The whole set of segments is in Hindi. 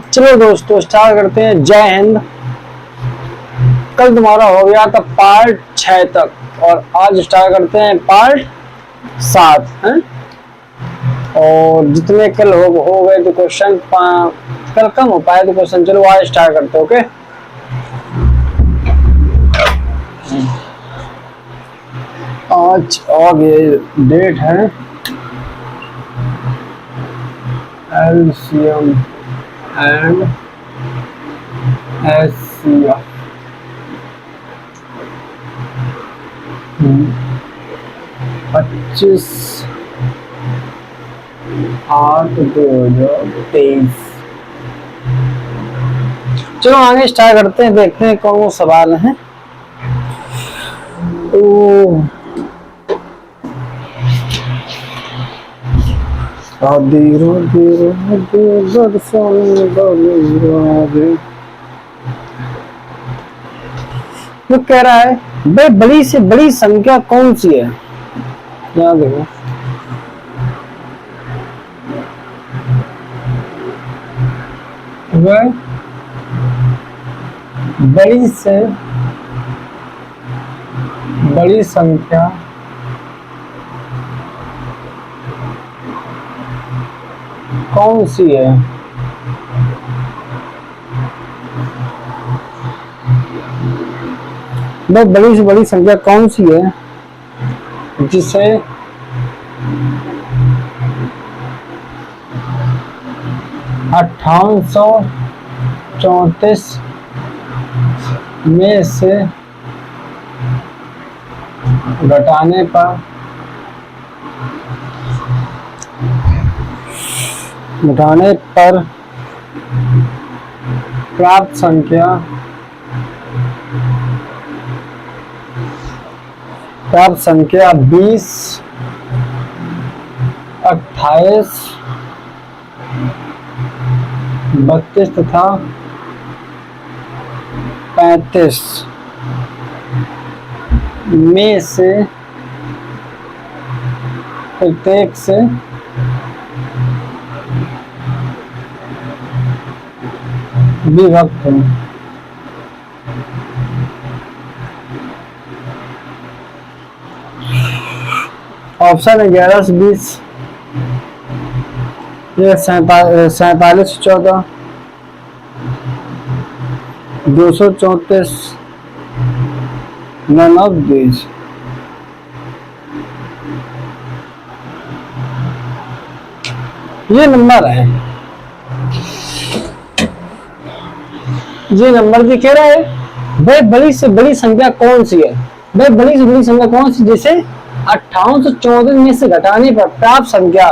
चलो दोस्तों स्टार्ट करते हैं। जय हिंद। कल तुम्हारा हो गया था पार्ट 6 तक और आज स्टार्ट करते हैं पार्ट 7 है। और जितने कल हो गए तो क्वेश्चन कल कम हो पाए तो क्वेश्चन चलो आज स्टार्ट करते हैं। ओके, आज आगे डेट है एलसीएम एंड एचसीएफ 25/8/2023। चलो आगे स्टार्ट करते हैं, देखते हैं कौन से सवाल हैं। वो कह रहा है भाई बड़ी से बड़ी संख्या कौन सी है। यहाँ देखो वह बड़ी से बड़ी संख्या कौन सी है। वह बड़ी से बड़ी संख्या कौन सी है जिसे 5834 में से घटाने पर प्राप्त संख्या 20, 28, 32 तथा 35 में से प्रत्येक से विभक्त है। ऑप्शन है 11 से 20, 47 से 14, 234, 9 20। ये नंबर है, ये नंबर भी कह रहा है भाई बड़ी से बड़ी संख्या कौन सी है। भाई बड़ी से बड़ी संख्या कौन सी जिसे 5834 में से घटाने पर प्राप्त संख्या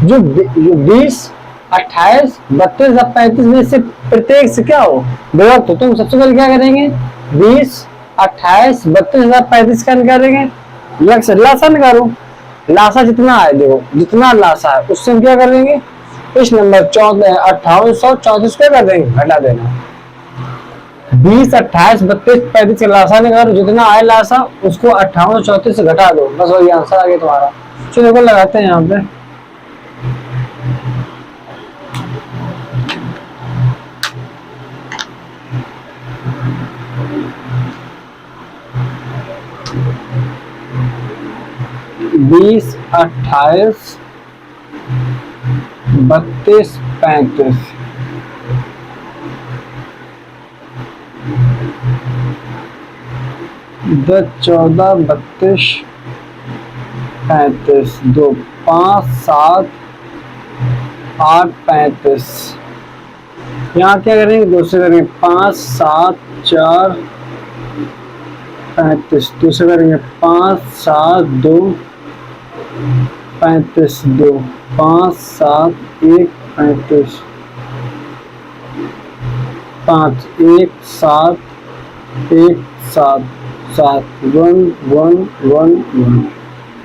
जो 20, 28, 32 या 35 में से प्रत्येक से क्या हो विभक्त हो। तुम सबसे पहले क्या करेंगे 20, 28, 32 या 35 का निकालेंगे। लासा निकालो, लासा जितना है देखो जितना लासा है उससे हम क्या करेंगे इस नंबर 5834 क्या कर देंगे घटा देना। 20, 28, 32, 35 का लासा निकालो, जितना आए लासा उसको 5834 से घटा दो, बस वही आंसर आ गया तुम्हारा। चलो देखो लगाते हैं यहाँ पे। बीस, 28, 32, 35 10, 14, 32, 35 2, 5, 7, 8, 35। यहाँ क्या करेंगे दूसरे करेंगे 5, 7, 4, 35 दूसरे करेंगे 5, 7, 2, 35 2, 5, 7, 1, 35 5, 1, 7, 1, 7 7 1 1 1 1।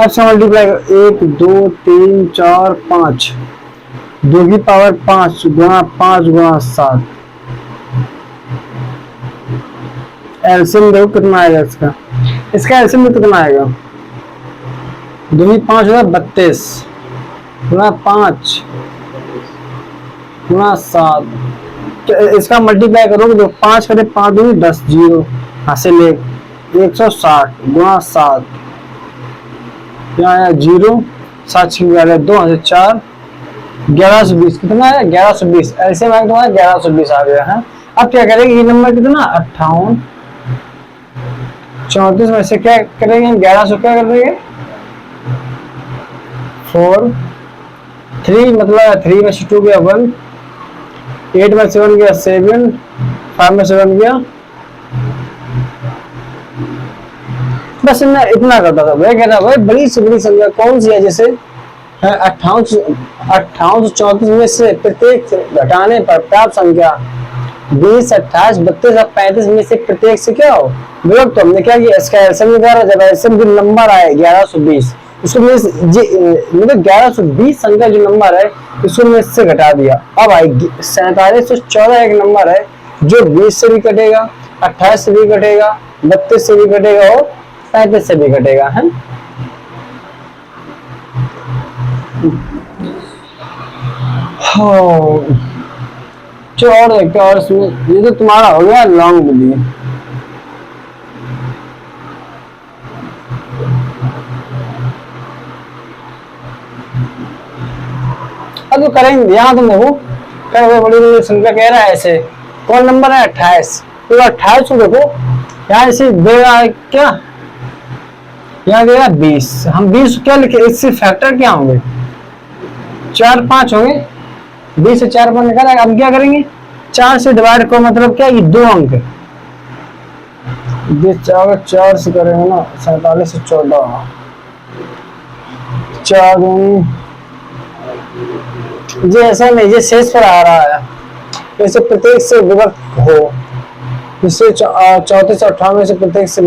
अब से मल्टीप्लाई 1 2 3 4 5 2 की पावर 5 गुणा 5 गुणा 7। एलसीएम देखो कितना आएगा इसका एलसीएम कितना आएगा 2 की 5 होगा 32 गुणा 5 गुणा 7 तो इसका मल्टीप्लाई करोगे तो 5 करे 5 दूनी 10, 0 हासिल 160 गुणा 7, यहाँ आया 0, 7 6 2 हासिल 4, 1120 कितना है 1120, ऐसे में तुम्हारा 1120 आ गया है। अब क्या करेंगे ये नंबर कितना 58 34 में से क्या करेंगे 1100 क्या कर देंगे 4 3 मतलब 3 में से 2 गया 1, 8 में 7 गया 7, 5 में 7 गया, बस इतना करता था भाई। कहना भाई बड़ी से बड़ी संख्या कौन सी है जैसे 5834 में से प्रत्येक घटाने पर प्राप्त संख्या 20 28 32 और 35 में से प्रत्येक से क्या हो विभक्त। तो हमने क्या किया इसका एलसीएम निकाला, जब एलसीएम जो नंबर आए 1120 उसको मतलब 1120 संख्या जो नंबर है इसको मैं इससे घटा दिया। अब आई 4714 एक नंबर है जो 20 से भी कटेगा 28 से भी कटेगा 32 से भी कटेगा और 35 से भी कटेगा है। जो और देखते और इसमें ये तो तुम्हारा हो गया लॉन्ग विधि। अब तो करेंगे यहाँ तुम देखो बड़ी बड़ी संख्या कह रहा है ऐसे कौन नंबर है 28, तो 28 को देखो यहाँ इसे देगा क्या यहाँ देगा 20, हम 20 क्या लिखे इससे फैक्टर क्या होंगे 4 5 होंगे, 20 से 4 5 निकाला। अब क्या करेंगे 4 से डिवाइड को मतलब क्या ये 2 अंक 4 से करेंगे ना 47 से 14 4 ये ऐसा नहीं ये शेष पर आ रहा है जैसे प्रत्येक से विभक्त हो, जिससे 34 से 58 में से प्रत्येक से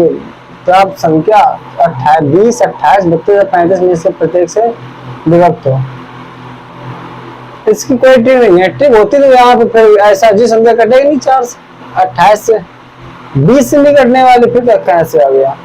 प्राप्त संख्या 20 28 32 और 35 में से प्रत्येक से विभक्त हो। इसकी कोई ट्रिक नहीं है, ट्रिक होती तो यहाँ पे फिर ऐसा जी संख्या कटेगी नहीं 4 से 28 से 20 से नहीं कटने वाली, फिर कैसे आ गया।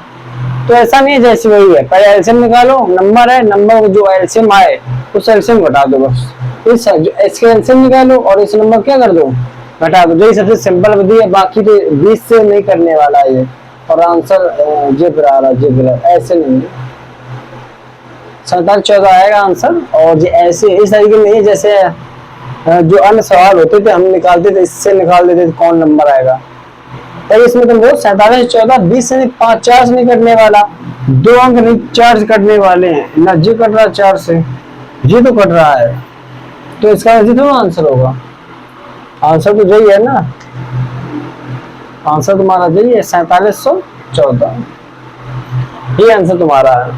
तो ऐसा नहीं है जैसे वही है पहले एलसीएम निकालो, नंबर है नंबर को जो एलसीएम आए उस एलसीएम घटा दो, बस इसके एलसीएम निकालो और इस नंबर क्या कर दो घटा दो। यही सबसे सिंपल विधि है, बाकी तो 20 से नहीं करने वाला है ये और आंसर जिब्र आ रहा जिब्र ऐसे नहीं है 47 14 आएगा आंसर। और ये ऐसे इस तरीके नहीं है जैसे जो अन्य सवाल होते थे हम निकालते थे इससे निकाल देते थे कौन नंबर आएगा। तो इसमें तुम देखो 47 14 20 से नहीं 5 4 से नहीं कटने वाला, 2 अंक नहीं 4 से कटने वाले हैं ना, जी कट रहा 4 से जी तो कट रहा है, तो इसका जी तो आंसर होगा। आंसर तो यही है ना, आंसर तुम्हारा यही है 4714, ये आंसर तुम्हारा है।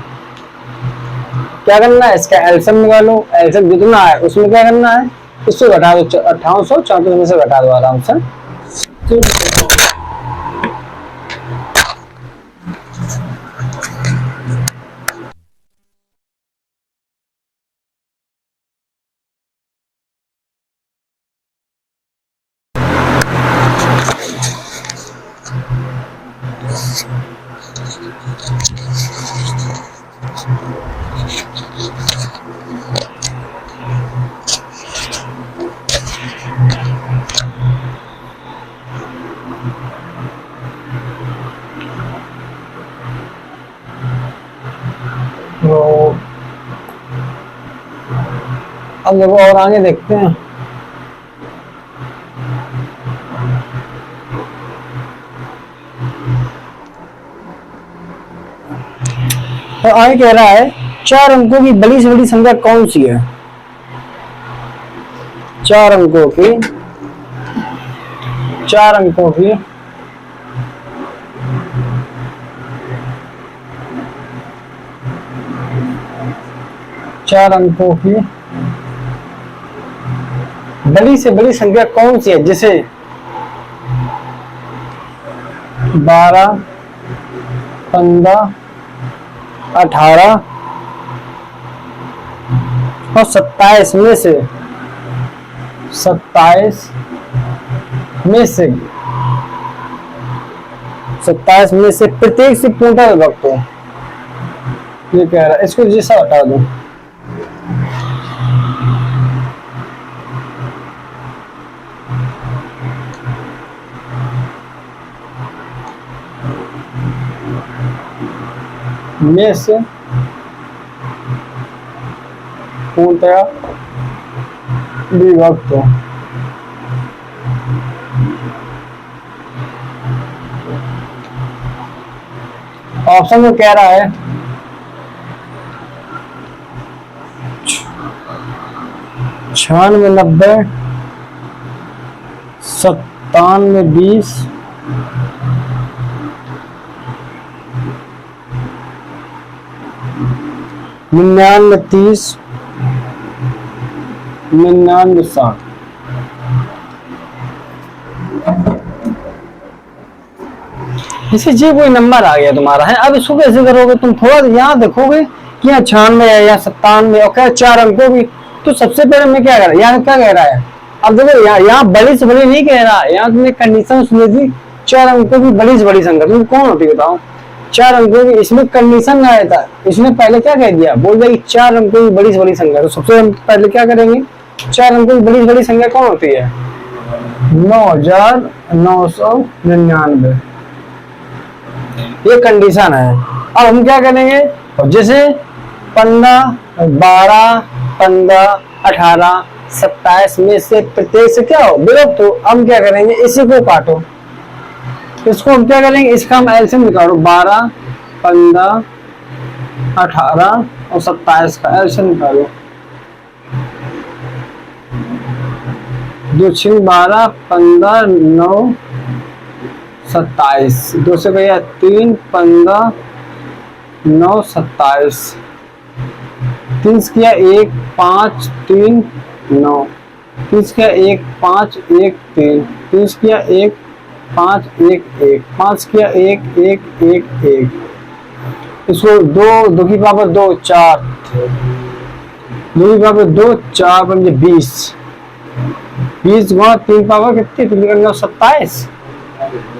क्या करना है इसका एलसीएम निकालो, एलसीएम जितना है उसमें क्या करना है इससे घटा दो 5834 में से घटा दो आराम से। अब देखो और आगे देखते हैं। तो आगे कह रहा है 4 अंकों की बड़ी से बड़ी संख्या कौन सी है। 4 अंकों की 4 अंकों की बड़ी से बड़ी संख्या कौन सी है, जैसे 12 15 18 और 27 में से 27 में से प्रत्येक से पूर्णतः विभक्त हो। ये कह रहा है, इसको जैसा हटा दो। में से पूर्णतया विभक्त हो। ऑप्शन में कह रहा है 96, 90, 97, 20, 99, 30, 99, 60। इसे जी कोई नंबर आ गया तुम्हारा है। अब इसको कैसे करोगे तुम? थोड़ा यहाँ देखोगे कि यहाँ 96 है या 97 और क्या 4 अंकों की। तो सबसे पहले मैं क्या कर रहा है, यहाँ क्या कह रहा है? अब देखो यहाँ बड़ी से बड़ी नहीं कह रहा, यहाँ तुमने कंडीशन सुनी थी 4 अंकों की बड़ी से बड़ी संख्या। तुम कौन होती बताओ? 4 अंकों की। इसमें कंडीशन आया था, इसने पहले क्या कह दिया, बोल दिया कि 4 अंकों की बड़ी से बड़ी संख्या। तो सबसे पहले क्या करेंगे, 4 अंकों की बड़ी से बड़ी संख्या कौन होती है? 9999। ये कंडीशन है। अब हम क्या करेंगे, जैसे 15, 12, 15, 18, 27 में से प्रत्येक से क्या हो, विभक्त हो। हम क्या करेंगे, इसी को काटो। इसको हम क्या करेंगे, इसका हम एलसीएम निकालो। 12, 15, 18 और 27 का एलसीएम निकालो। 2 6 12, 15, 9, 27। 2 से भैया 3, 15, 9, 27। 3 किया 1, 5, 3, 9। 3 किया 1, 5, 1, 3। 3 किया 1, 5, 1, 1। 5 किया 1, 1, 1, 1। इसको 2 की पावर 2, 4। 2 की पावर 2, 4 बन 20। 20 गुणा 3 पावर कितनी, 27।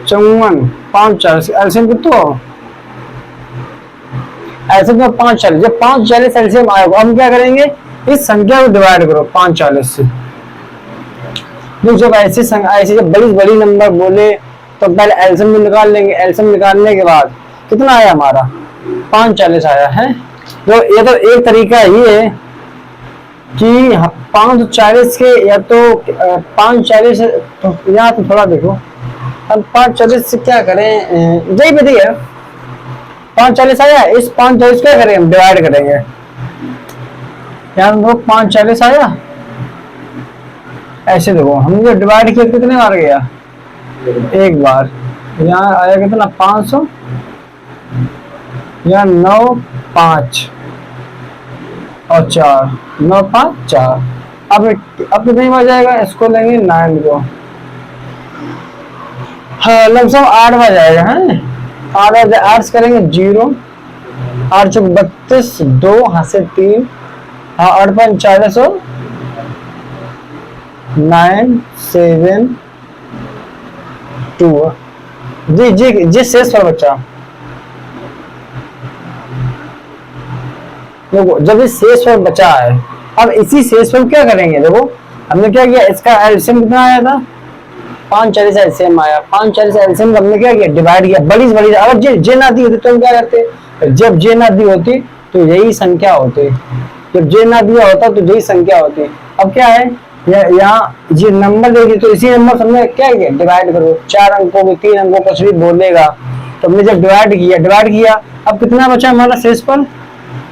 54, 5 4 एलसीएम कितना? एलसीएम का 5 40। जब 5 40 एलसीएम आएगा, हम क्या करेंगे, इस संख्या को डिवाइड करो 5 40 से। जब ऐसे जब बड़ी नंबर बोले तो पहले एलसीएम भी निकाल लेंगे। एलसीएम निकालने के बाद कितना आया हमारा, 5 40 आया है। तो ये तो एक तरीका ये है कि 540 के, या तो 540 तो यहाँ तो थोड़ा देखो, हम 540 से क्या करें, यही बताइए 540 आया। इस 540 क्या करेंगे, हम डिवाइड करेंगे। यहाँ देखो 540 आया, ऐसे देखो हमने डिवाइड किया कितने बार गया, एक बार। यहाँ आया कितना, 500। यहाँ 9, 5 और 4, 9, 5, 4। अब कितनी बार जाएगा, इसको लेंगे 9 को। हाँ लमसम 8 बार जाएगा है। 8 से करेंगे 0, 8 चौक 32, 2 हाथ से 3, हाँ 8 5 40, 9 7 2। जी जी जी शेष पर बच्चा, देखो जब इस शेष पर बचा है, अब इसी शेष पर क्या करेंगे, देखो हमने क्या किया, इसका एलसीएम कितना आया था, 540 एलसीएम आया। 540 एलसीएम हमने क्या किया, डिवाइड किया बड़ी से बड़ी। अगर जे ना दी होती तो हम क्या करते, जब जे ना दी होती तो यही संख्या होती, जब जे ना दिया होता तो यही संख्या होती। अब क्या है, यहाँ ये नंबर देगी तो इसी नंबर हमने क्या किया, डिवाइड करो। 4 अंकों को 3 अंकों कुछ भी बोलेगा तो हमने जब डिवाइड किया। अब कितना बचा हमारा शेष पर,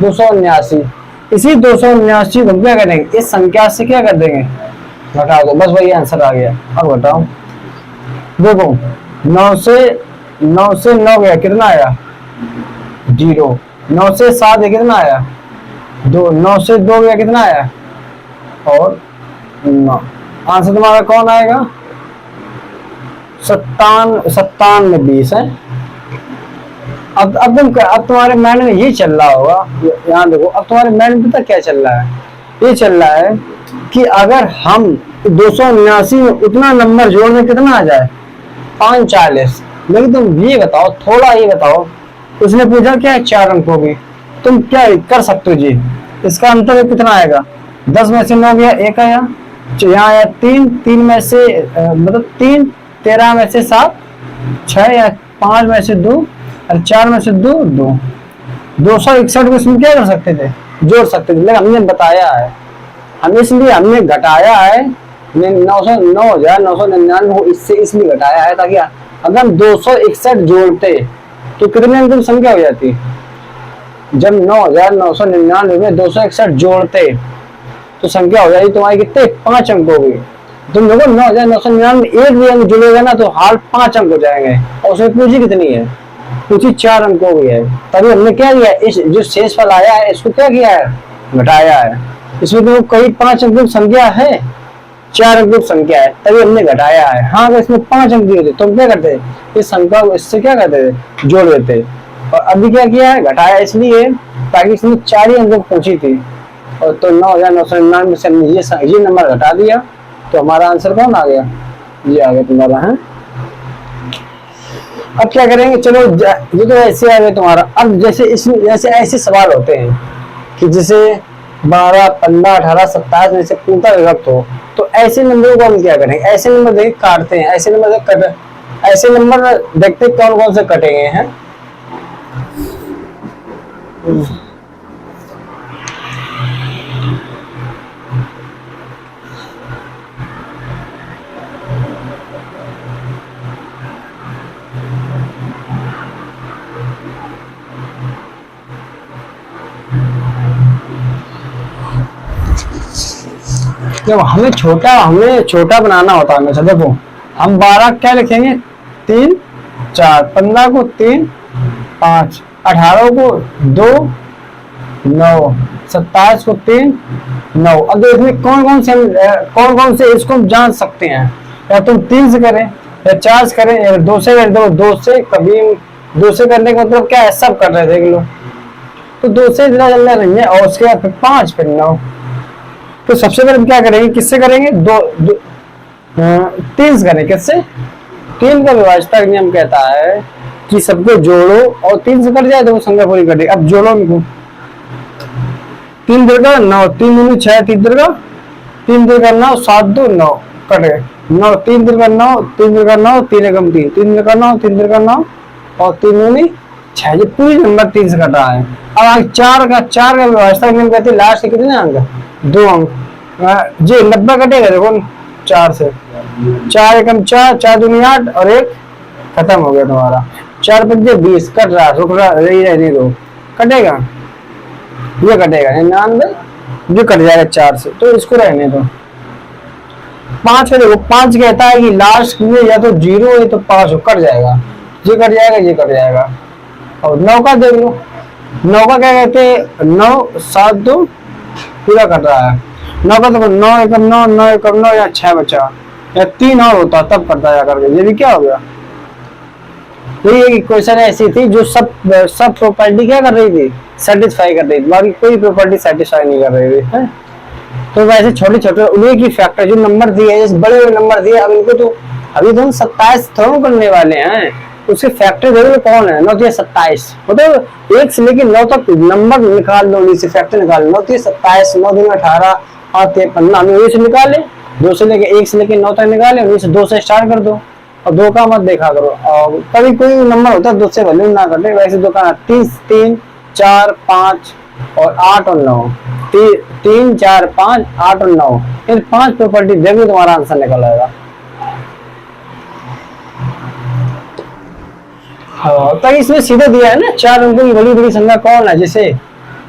279। इसी 279 को क्या करेंगे, इस संख्या से क्या कर देंगे, घटा दो। बस वही आंसर आ गया। अब बताओ, देखो 9 से 9 गया, कितना आया, 0। 9 से 7 गया, कितना आया, 2। 9 से 2 गया, कितना आया, और 9। आंसर तुम्हारा कौन आएगा, 97 20 है। अब तुम्हारे माइंड में ये चल रहा होगा, यहाँ देखो, अब तुम्हारे माइंड में पता क्या चल रहा है, ये चल रहा है कि अगर हम 279 में उतना नंबर जोड़ने कितना आ जाए, 540। लेकिन तुम ये बताओ, थोड़ा ये बताओ, उसने पूछा क्या है 4 अंकों की, तुम क्या कर सकते हो जी, इसका अंतर कितना आएगा, 10 में से 9 गया, 1 आया, यहाँ आया 3 में से मतलब 3, 13 में से 7, 6 या 5 में से 2, और 4 में से 2 2, 261 को इसमें क्या कर सकते थे, जोड़ सकते थे, लेकिन हमने बताया है, हम इसलिए हमने घटाया है 9,999 को इससे इसलिए घटाया है ताकि अगर हम 261 जोड़ते तो कितने अंकों की संख्या हो जाती। जब 9,999 में 261 जोड़ते तो संख्या हो जाएगी तुम्हारी कितने, 5 अंक होगी। तुम लोगों 9,999 एक भी अंक जुड़ेगा ना तो हाल 5 अंक हो जाएंगे, और उसमें पूंजी कितनी है, पूंजी 4 अंक हो गई है। तभी हमने क्या किया, इस जो शेष फल आया है इसको क्या किया है, घटाया है। इसमें तो कई 5 अंकों की संख्या है, 4 अंकों की संख्या है, तभी हमने घटाया है। हाँ अगर इसमें 5 अंक दिए थे तो हम क्या करते, इस संख्या को इससे क्या करते थे, जोड़ देते। और अभी क्या किया है, घटाया इसलिए ताकि इसमें 4 ही अंकों पहुंची थी, और तो 9,999 से हमने ये नंबर घटा दिया, तो हमारा आंसर कौन आ गया, ये आ गया तुम्हारा है। अब क्या करेंगे, चलो ये तो ऐसे आ गया तुम्हारा। अब जैसे इसमें जैसे ऐसे सवाल होते हैं कि जैसे 12, 15, 18, 27 में से पूर्णतः विभक्त हो, तो ऐसे नंबरों को हम क्या करेंगे, ऐसे नंबर देख काटते हैं, ऐसे नंबर देखते कौन कौन से कटेंगे हैं। जब हमें छोटा बनाना होता है हमेशा, देखो हम 12 क्या लिखेंगे, 3 4, 15 को 3 5, 18 को 2 9, 27 को 3 9। अब देखिए कौन कौन से इसको हम जान सकते हैं, या तुम 3 से करें या 4 से करें या 2 से करें। 2 से कभी 2 से करने का मतलब क्या है, सब कर रहे देख लो, तो 2 से इतना चलना नहीं है, और उसके बाद फिर 5 फिर 9। तो सबसे पहले हम क्या करेंगे, किससे करेंगे, 3 से करें, किससे, 3 का विभाजता नियम कहता है कि सबको जोड़ो और 3 से कट जाए तो वो संख्या पूरी कटे। अब जोड़ो इनको, 3 दुर्गा 9, 3 दूनी 6, 3 दुर्गा 9, 7 2 9 कटे 9, 3 दुर्गा 9, 3 दुर्गा 9, 3 एकम 3, 3 दुर्गा 9, 3 दुर्गा 9 और 3 दूनी 6, ये पूरी नंबर 3 से कट रहा है। अब आगे 4 का व्यवस्था नियम कहते हैं लास्ट के कितने अंक, 2 अंक जी 90 कटेगा, देखो 4 से, 4 एकम 4, 4 दूनी 8 और 1 खत्म हो गया तुम्हारा, 4 पंजे 20 कट रहा, रुक रहा रहने दो, कटेगा, ये कटेगा 99, जो कट जाएगा 4 से, तो इसको रहने दो। 5 का देखो, 5 कहता है कि लास्ट में या तो 0 है तो 5 हो, कट जाएगा, ये कट जाएगा, ये कट जाएगा। और 9 का देख लो, 9 का क्या कहते हैं, 9 7 2 पूरा कट रहा है। 9 का देखो 9 एकम 9, 9 एकम 9 या 6 बचा, या 3 और होता तब करता जा करके, ये भी क्या हो गया। यही एक क्वेश्चन ऐसी थी जो सब प्रॉपर्टी क्या कर रही थी, सेटिस्फाई कर रही थी, बाकी कोई प्रॉपर्टी सेटिस्फाई नहीं कर रही थी है? तो वैसे छोटे छोटे उन्हीं की फैक्टर जो नंबर दिए, जैसे बड़े बड़े नंबर दिए, अब इनको तो अभी तो हम 27 थोड़ा करने वाले हैं, उसके फैक्टर देखो कौन है, 9 27, मतलब 1 से लेकर 9 तक नंबर निकाल लो, नीचे फैक्टर निकाल लो, 9 27, 9 दूनी 18, 8 15, हम यही से निकाले, 2 से लेके 1 से लेके 9 तक निकाले, वहीं से 2 से स्टार्ट कर दो, और 2 का मत देखा करो। और कभी कोई नंबर होता है 2 से वैल्यू ना कटे, वैसे 2 का 3 4 5 और 8 और 9, 3 4 5 8 और 9, इन 5 प्रॉपर्टी देखो तुम्हारा आंसर निकल आएगा। हाँ, तो इसमें सीधे दिया है ना 4 अंकों की बड़ी बड़ी संख्या कौन है, जैसे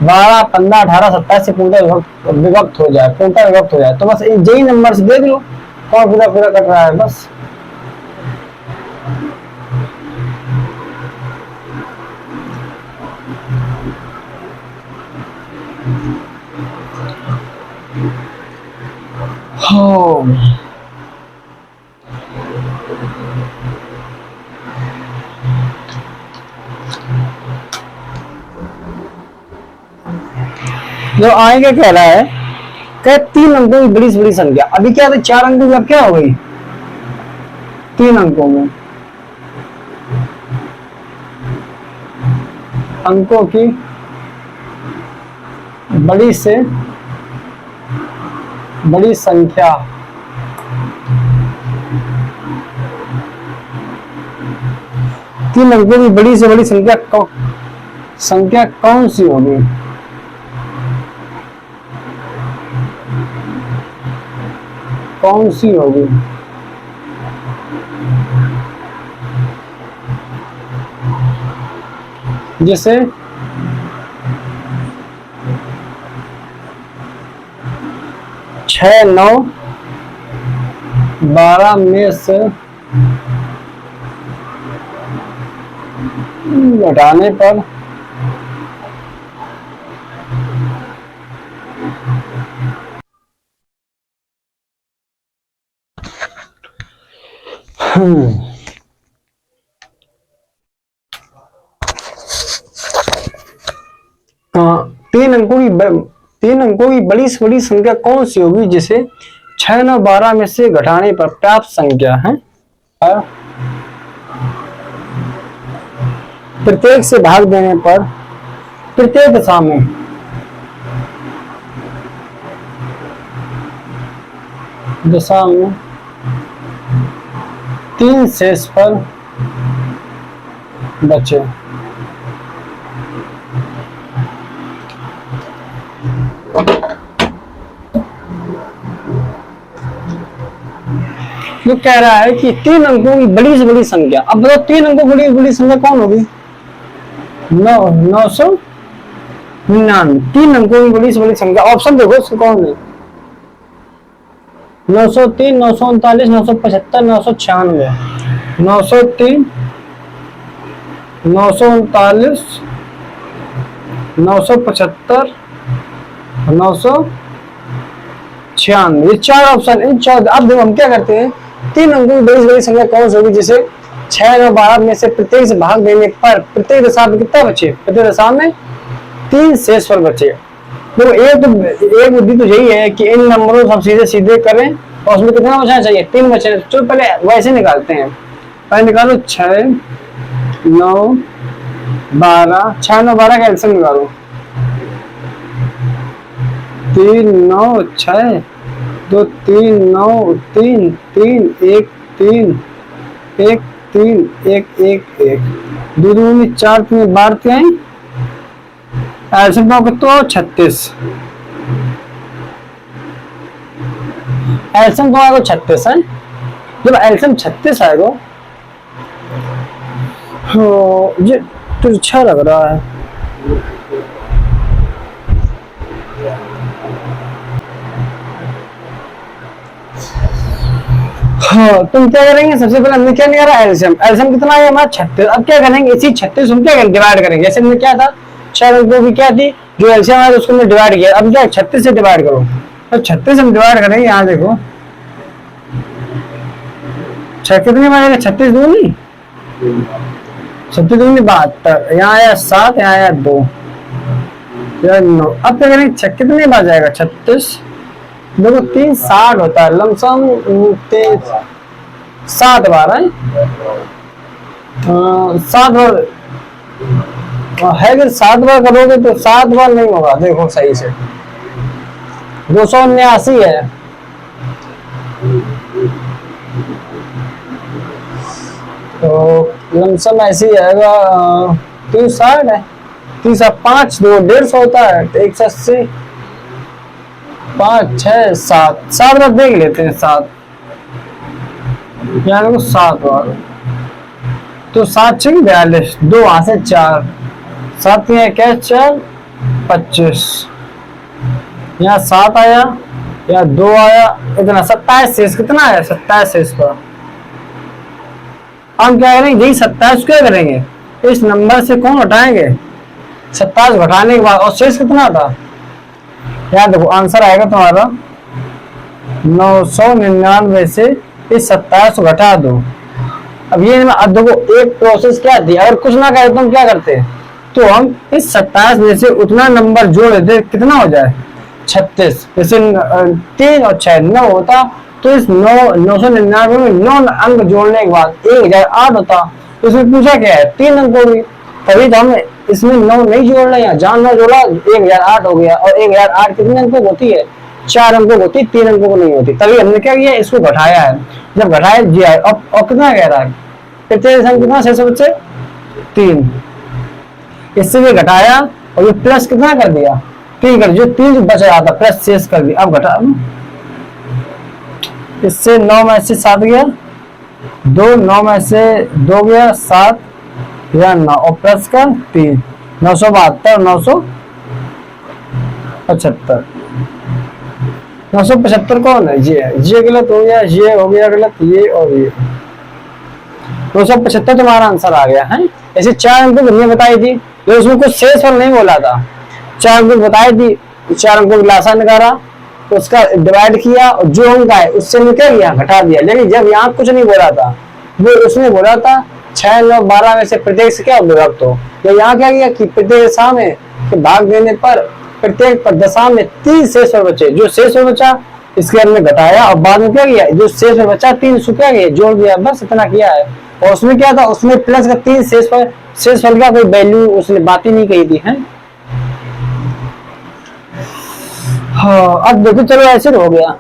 12 15 18 27 से पूर्णतः विभक्त हो जाए, पूर्णतः विभक्त हो जाए, तो बस यही नंबर से देख लो कौन पूरा पूरा कट रहा है बस। जो आएंगे कह रहा है कि 3 अंकों की बड़ी से बड़ी संख्या, अभी क्या था 4 अंकों की, अब क्या हो गई 3 अंकों में, अंकों की बड़ी से बड़ी संख्या तीन अंकों की बड़ी से बड़ी संख्या कौन सी होगी? कौन सी होगी? जैसे 6, 9, 12 में से घटाने पर तीन अंकों की बड़ी से बड़ी संख्या कौन सी होगी जिसे 6, 9, 12 में से घटाने पर प्राप्त संख्या है? प्रत्येक से भाग देने पर प्रत्येक दशा में 3 शेष पर बचे। जो कह रहा है कि 3 अंकों की बड़ी से बड़ी संख्या, अब बताओ 3 अंकों की बड़ी संख्या कौन होगी? 999। 3 अंकों की बड़ी से बड़ी संख्या, ऑप्शन देखो उसको कौन है? 903, 939, 975, 996। 903, 939, 975, 996। ये 4 ऑप्शन, इन 4। अब देखो हम क्या करते हैं, 3 अंकों की बड़ी से बड़ी संख्या कौन सी होगी जिसे 6, 9, 12 में से प्रत्येक से भाग देने पर प्रत्येक दशा में कितना बचे? प्रत्येक दशा में 3 शेष पर बचे। देखो एक बुद्धि तो यही है कि इन नंबरों को हम सीधे सीधे करें और उसमें कितना बचना चाहिए? 3 बचे। तो पहले वैसे निकालते हैं। पहले निकालो 6, 9, 12। 6, 9, 12 का एलसीएम निकालो। 3, 9, 6, 2, 3, 9, 3, 3, 1, 3, 1, 3, 1, 1, 1। 2 2 में 4, 3 12 आई। एलसीएम कितना? 36। एलसीएम को आएगा 36 है। जब एलसीएम 36 आएगा ये तो अच्छा लग रहा है। हाँ, तुम क्या करेंगे? सबसे पहले हमने क्या निकाला? एलसीएम। एलसीएम कितना है हमारा? 36। अब क्या करेंगे? इसी 36 हम क्या डिवाइड करेंगे। जैसे हमने क्या था, 6 अंकों की क्या थी जो एलसीएम आया उसको हमने डिवाइड किया। अब क्या 36 से डिवाइड करो। तो 36 हम डिवाइड करेंगे। यहाँ देखो 6 कितने बनेगा? 36 दूनी 36 दूनी 72। यहाँ आया 7, यहाँ आया 2, 9। अब क्या करेंगे? 6 कितने बार जाएगा? 36। देखो 3 60 होता है लमसम 7 बार है। 7 बार है कि 7 बार करोगे तो 7 बार नहीं होगा। देखो सही से 279 है। तो लमसम ऐसे ही आएगा। 360 है। 3 5 2 150 होता है। 180 5 6 7 7 बार देख लेते हैं। 7 यहाँ देखो 7 बार। तो 7 6 42। 2 वहां से 4 7 क्या 4 25। यहाँ 7 आया, यहाँ 2 आया, इतना 27 शेष। कितना आया? 27 शेष पर हम क्या करेंगे? यही 27 क्या करेंगे? इस नंबर से कौन घटाएंगे? 27 घटाने के बाद और शेष कितना था? यार देखो आंसर आएगा तुम्हारा 999 से इस 27 को घटा दो। अब ये अब देखो एक प्रोसेस क्या थी, अगर कुछ ना करे तो हम क्या करते? तो हम इस 27 में से उतना नंबर जोड़ देते। कितना हो जाए? 36। जैसे 3 और 6 9 होता, तो इस 999 में 9 अंक जोड़ने के बाद 1008 होता। तो इसमें पूछा क्या है? 3 अंकों की। तभी तो हम इसमें 9 नहीं जोड़ रहे हैं, जान ना जोड़ा 1008 हो गया। और 1008 कितने अंकों को होती है? 4 अंकों को होती, 3 अंकों को नहीं होती। तभी हमने क्या किया? इसको घटाया है। जब घटाया जी और कितना कह रहा है? कितने कितना शेष बच्चे? 3, इससे भी घटाया और ये प्लस कितना कर दिया 3 कर, जो 3 जो बच रहा था प्लस शेष कर दिया। अब घटा, इससे 9 में से 7 गया 2, 9 में से 2 गया 7 या 9 और प्लस का 3, 972, 975। 975 कौन है? ये गलत हो गया, ये हो गया गलत, ये और ये 275 तुम्हारा आंसर आ गया है। ऐसे 4 अंकों हमने बताई थी, लेकिन उसमें कुछ शेषफल नहीं बोला था। 4 अंकों बताई थी, 4 अंकों का लासा निकाला, तो उसका डिवाइड किया और जो अंक आए उससे निकल गया, घटा दिया। लेकिन जब यहाँ कुछ नहीं बोला था, वो उसने बोला था 6, 9, 12 में से प्रत्येक से क्या विभक्त हो। तो यहाँ क्या किया कि प्रत्येक दशा में भाग देने पर प्रत्येक दशा में 3 शेषफल बचे, जो शेषफल बचा इसके हमने घटाया और बाद में क्या किया, जो शेषफल बचा 3 उसको क्या किया, जोड़ दिया, बस इतना किया है। और उसमें क्या था, उसमें प्लस का 3 शेषफल का कोई वैल्यू उसने बात ही नहीं कही थी है। हाँ अब देखो, चलो ऐसे हो गया,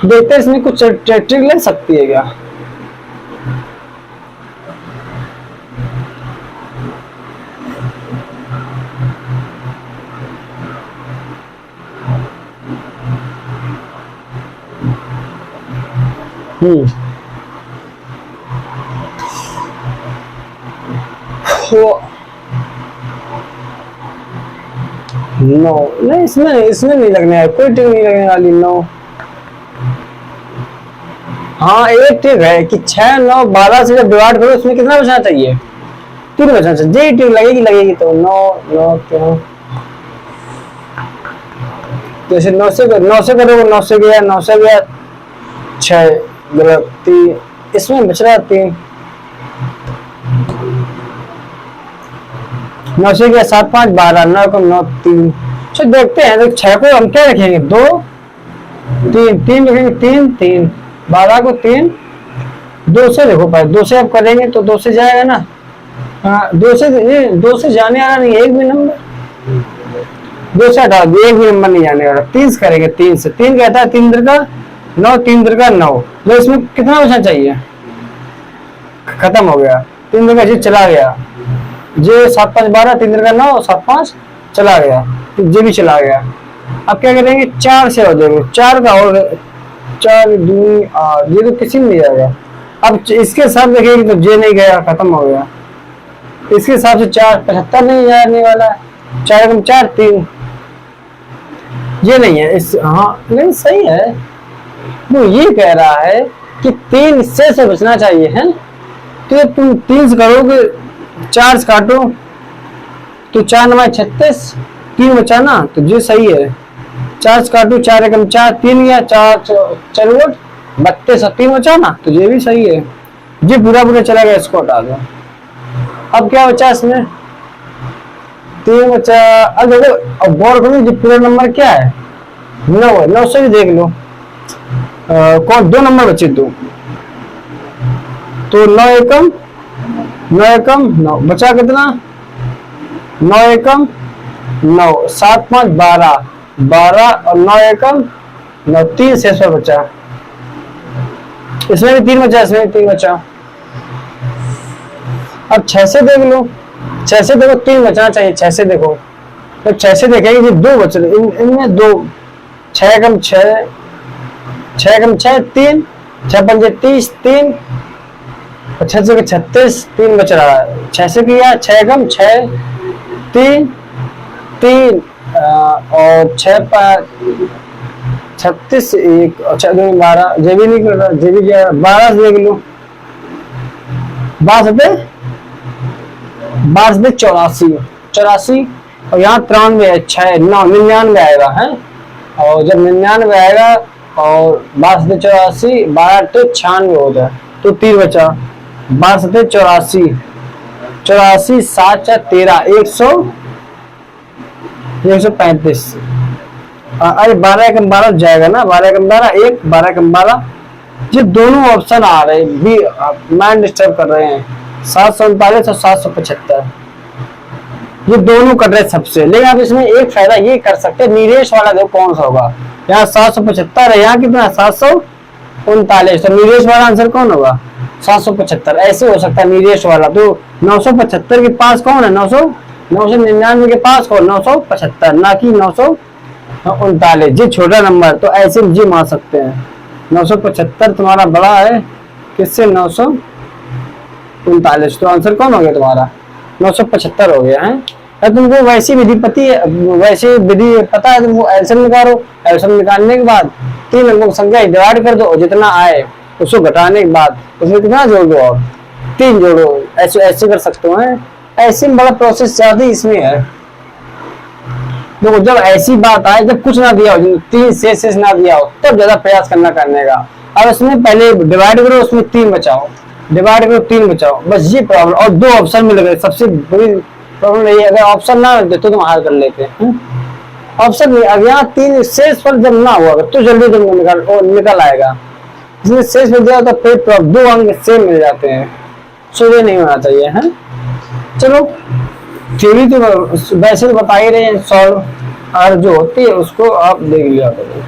देखते इसमें कुछ ट्रिक ले सकती है क्या। नो नहीं, इसमें नहीं लगने है, कोई ट्रिक नहीं लगने वाली। नो हाँ एक ट्रिक है कि 6, 9, 12 से जब डिवाइड करो उसमें कितना बचना चाहिए, 3 बचना चाहिए। जे ट्रिक लगेगी तो 9 क्यों, जैसे 9 से करोगे 9 से गया 9 से गया 6 गलत 3, इसमें बच रहा 3, 9 से गया 7, 5, 12, 9 को 9, 3। चलो देखते हैं, तो 6 को हम क्या रखेंगे 2, 3 रखेंगे 3, 12 को 3, 2 से देखो भाई, 2 से आप करेंगे तो 2 से जाएगा ना। हाँ 2 से जाने वाला नहीं, एक भी नंबर 2 से हटा दो, एक भी नंबर नहीं जाने वाला। 3 से करेंगे, 3 से 3 कहता है 3 का 9, 3 का 9, तो इसमें कितना बचना चाहिए, खत्म हो गया 3 का, जी चला गया, जे 7, 5, 12, 3 का 9, 7, 5 चला गया, जे भी चला गया। अब क्या करेंगे 4 से हो जाएंगे, 4 का और 4 दूनी 8, ये तो किसी में नहीं जाएगा। अब इसके साथ देखेंगे तो जे नहीं गया, खत्म हो गया। इसके हिसाब से 4, 75 नहीं जाने वाला, 4 कम 4, 3, ये नहीं है इस, हाँ नहीं सही है। वो ये कह रहा है कि 3 से बचना चाहिए है, तो तुम 3 से करोगे, 4 से काटो तो 4 9 36, 3 बचा ना, तो ये सही है। 4 से काटो, 4 एकम 4, 3 गया, 4 4 32, 3 बचा ना, तो ये भी सही है। ये पूरा चला गया, इसको हटा दो। अब क्या बचा इसमें 3 बचा। अब देखो, अब गौर करो ये पूरा नंबर क्या है 9 है, 9 से भी देख लो कौन 2 नंबर बचे, तो 9 एकम 9 बचा कितना, 9 एकम 9, 7, 5, 12 और 9 एकम 9, 3 शेष बचा। इसमें भी 3 बचा, इसमें भी 3 बचा। अब 6 से देख लो, 6 से देखो 3 बचना चाहिए, 6 से देखो, तो 6 से देखेंगे ये 2 बच रहे, इनमें 2, 6 एकम 6, 6 एकम 6, 3, 6 पंजे 30, 3, 6 से 36, 3 बच रहा है। 6 से किया 6 एकम 6, 3 और 6 36, 1 और 6 2 12, जे भी नहीं कर रहा, जे भी क्या 12 से देख लो, 12 से 84 और यहाँ 93 है, 6 9 99 आएगा है। और जब 99 आएगा और 12 से 84, 12 तो 96 हो जाए, तो 3 बचा, 12 से 84, 7 4 13, 135। अरे 12 एकम 12 जाएगा ना, 12 एकम 12 1, 12 एकम 12, ये दोनों ऑप्शन आ रहे हैं भी माइंड डिस्टर्ब कर रहे हैं। 739 और 775 ये दोनों कट रहे सबसे। लेकिन आप इसमें एक फायदा ये कर सकते हैं, निरेश वाला देखो कौन सा होगा। यहाँ 775 है, यहाँ कितना 739, तो निरेश वाला आंसर कौन होगा 775 ऐसे हो सकता है नियरेस्ट वाला। तो 975 के पास कौन है? 999 के पास कौन? 975, ना कि 939। जी छोटा नंबर, तो ऐसे जी मान सकते हैं 975 तुम्हारा बड़ा है किससे? 939। तो आंसर कौन हो गया तुम्हारा? 975 हो गया है। तुमको वैसी वैसी विधि पता है तुमको? एलसीएम निकालो, एलसीएम निकालने के बाद 3 अंकों की संख्या डिवाइड कर दो और जितना आए उसको घटाने के बाद उसमें कितना जोड़ दो और 3 जोड़ो। ऐसे ऐसे कर सकते हो। ऐसे में बड़ा प्रोसेस ज्यादा इसमें है। देखो जब ऐसी बात आए, जब कुछ ना दिया हो, 3 शेष ना दिया हो, तब ज्यादा प्रयास करने का। अब इसमें पहले डिवाइड करो, उसमें 3 बचाओ, डिवाइड करो 3 बचाओ, बस ये प्रॉब्लम। और 2 ऑप्शन मिल गए, सबसे बड़ी प्रॉब्लम यही है। अगर ऑप्शन ना देते तो हम हल कर लेते हैं। ऑप्शन नहीं, अब यहाँ 3 शेष फल जब ना हुआ तो जल्दी तुमको निकल आएगा। जिसमें शेष मिल जाए तो फिर 2 अंक सेम मिल जाते हैं। सो ये नहीं होना चाहिए है। चलो थ्योरी तो वैसे तो बता ही रहे हैं, सॉल्व और जो होती है उसको आप देख लिया करो।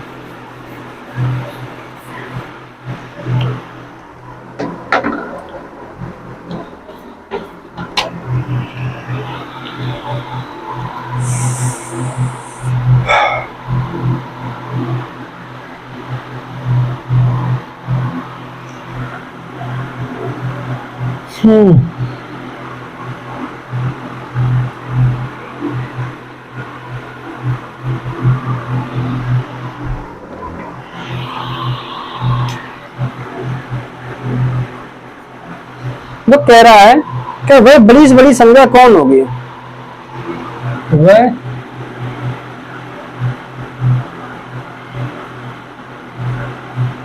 वो कह रहा है कि वह बड़ी से बड़ी संख्या कौन होगी?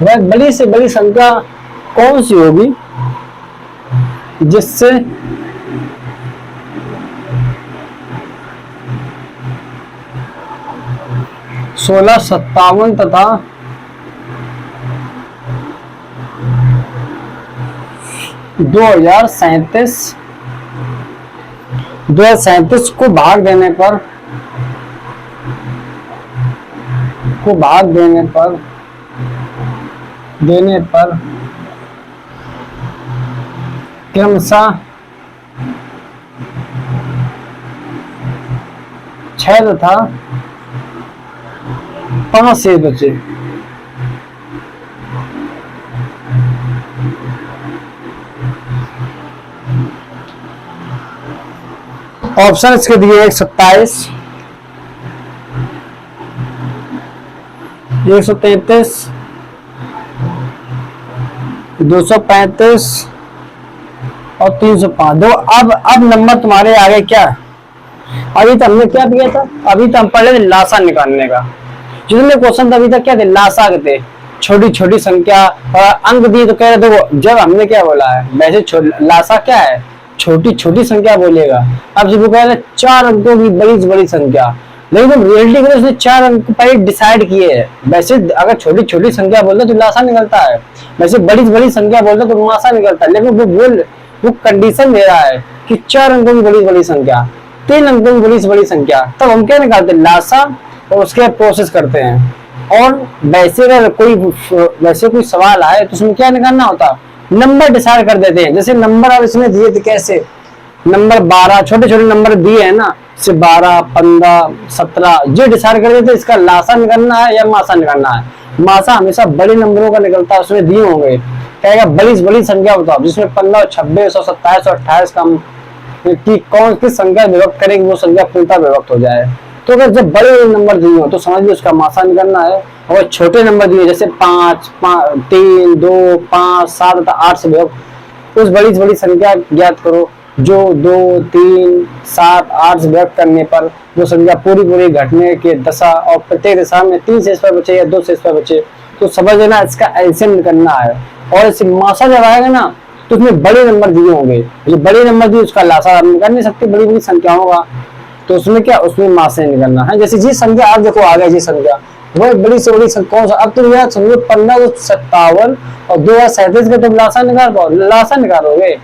वह बड़ी से बड़ी संख्या कौन सी होगी जिससे 1657 तथा 2037 को भाग देने पर क्रमशः 6 तथा 5 से बचे। ऑप्शन इसके दिए 127, 133, 235 और 305। दो अब नंबर तुम्हारे आगे क्या? अभी तो हमने क्या किया था? अभी तो हम पढ़ रहे थे लासा निकालने का। जितने क्वेश्चन अभी तक क्या थे? लासा के थे, छोटी छोटी संख्या और अंक दिए तो कह रहे थे। जब हमने क्या बोला है, वैसे लासा क्या है? छोटी छोटी संख्या बोलेगा। अब जब वो कह रहे 4 अंकों की बड़ी से बड़ी संख्या, लेकिन जब रियलिटी में उसने 4 अंक पहले डिसाइड किए है। वैसे अगर छोटी छोटी संख्या बोलते तो लासा निकलता है, वैसे बड़ी से बड़ी संख्या बोलते तो मासा निकलता है। लेकिन वो कंडीशन दे रहा है कि 4 अंकों की बड़ी से बड़ी संख्या, 3 अंकों की बड़ी से बड़ी संख्या, तब हम क्या निकालते हैं? लासा, और उसके प्रोसेस करते हैं। और वैसे अगर कोई सवाल आए तो उसमें क्या निकालना होता? नंबर डिसाइड कर देते हैं। जैसे नंबर अब इसमें दिए थे, कैसे? नंबर 12, छोटे छोटे नंबर दिए है ना, से 12, 15, 17 जो डिसाइड कर देते इसका लासा निकालना है या मासा निकालना है। मासा हमेशा बड़े नंबरों का निकलता है, उसमें दिए होंगे। कहेगा बड़ी से बड़ी संख्या बताओ, जिसमें 15, 26 और 27 और 28 का कि कौन किस संख्या विभक्त करेगी, वो संख्या पूर्णतः विभक्त हो जाए। तो अगर जब बड़े नंबर दिए हो तो समझ लो उसका मासा निकालना है। और छोटे नंबर दिए जैसे 5, 3, 2, 5, 7 तथा 8 से विभक्त, उस बड़ी से बड़ी संख्या ज्ञात करो जो 2, 3, 7, 8 से विभक्त करने पर वो संख्या पूरी घटने के दशा और प्रत्येक दशा में 3 शेष पर बचे या 2 शेष पर बचे। तो समझ लेना इसका एलसीएम निकालना है। और इसे मासा जब आएगा ना तो उसमें बड़े नंबर दिए होंगे, जो बड़े नंबर दिए उसका लासा हम निकाल नहीं सकते बड़ी बड़ी संख्याओं का। तो उसमें क्या? उसमें मासे निकलना है। जैसे जी संख्या आप देखो आ गया, जी संख्या वह बड़ी से बड़ी संख्या कौन सा? अब तुम याद समझो 1557 और 2037 का तुम लासा निकाल पाओ, लासा निकालोगे,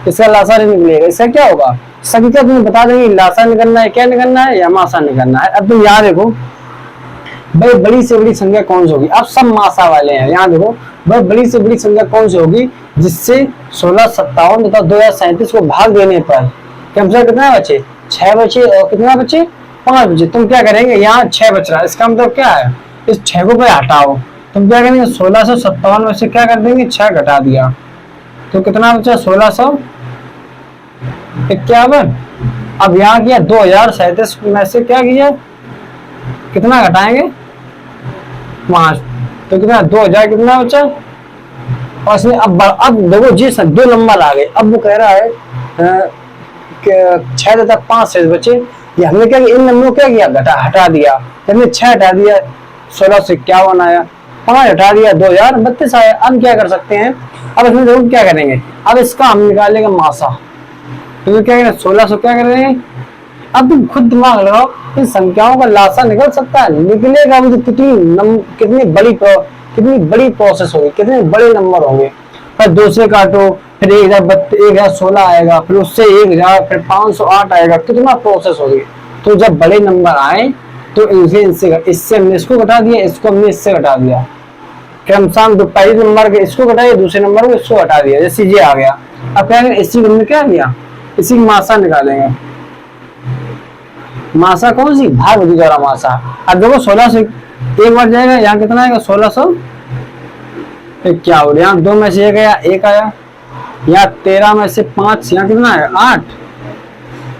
इसका लासा नहीं निकलेगा। इससे क्या होगा? संख्या तुम्हें बता देंगे लासा निकलना है, क्या निकलना है या मासा निकलना है। अब तुम यहाँ देखो भाई बड़ी से बड़ी संख्या कौन सी होगी? अब सब मासा वाले हैं। यहाँ देखो भाई बड़ी से बड़ी संख्या कौन सी होगी जिससे 1657 तथा 2037 को भाग देने पर कम से कम कितना बचे, 6 बचे, और कितना बचे, 5 बचे। तुम क्या करेंगे, यहाँ 6 बच रहा है, इसका मतलब क्या है, इस 6 को पे हटाओ। तुम क्या करेंगे, 1657 में से क्या कर देंगे, 6 घटा दिया तो कितना बचा, 1651। अब यहाँ किया 2037 में से क्या किया, कितना घटाएंगे, 5, तो कितना 2000 कितना बचा। और इसमें अब देखो जी 2 नंबर आ गए। अब वो कह रहा है कि 6 तक 5 शेष बचे। ये हमने क्या किया, इन नंबरों को क्या किया, हटा दिया। हमने 6 हटा दिया, 1651 आया, 5 हटा दिया, 2032 आया। अब क्या कर सकते हैं, अब इसमें देखो क्या करेंगे, अब इसका हम निकालेंगे मासा। तो क्या करें, 1600 क्या करेंगे। अब तुम खुद दिमाग लगाओ, इन संख्याओं का लासा निकल सकता है, निकलेगा भी तो कितनी बड़ी प्रोसेस होगी, कितने बड़े नंबर होंगे। फिर 2 से काटो, फिर 1016 आएगा, फिर उससे 1000, फिर 508 आएगा, कितना प्रोसेस होगी। तो जब बड़े नंबर आए तो इससे हमने इसको घटा दिया, इसको हमने इससे घटा दिया, क्रमशः जो पहले नंबर के इसको घटाया, दूसरे नंबर को इसको घटा दिया, जैसे ये आ गया। अब क्या करें, इसी को हमने क्या किया, इसी की मासा निकालेंगे। मासा कौन सी, भाग विधि द्वारा मासा। अब देखो 16 से एक बार जाएगा, यहाँ कितना आएगा, 1651। यहाँ 2 में से 1 आया, 1 आया। यहाँ 13 में से 5, यहाँ कितना आएगा, 8।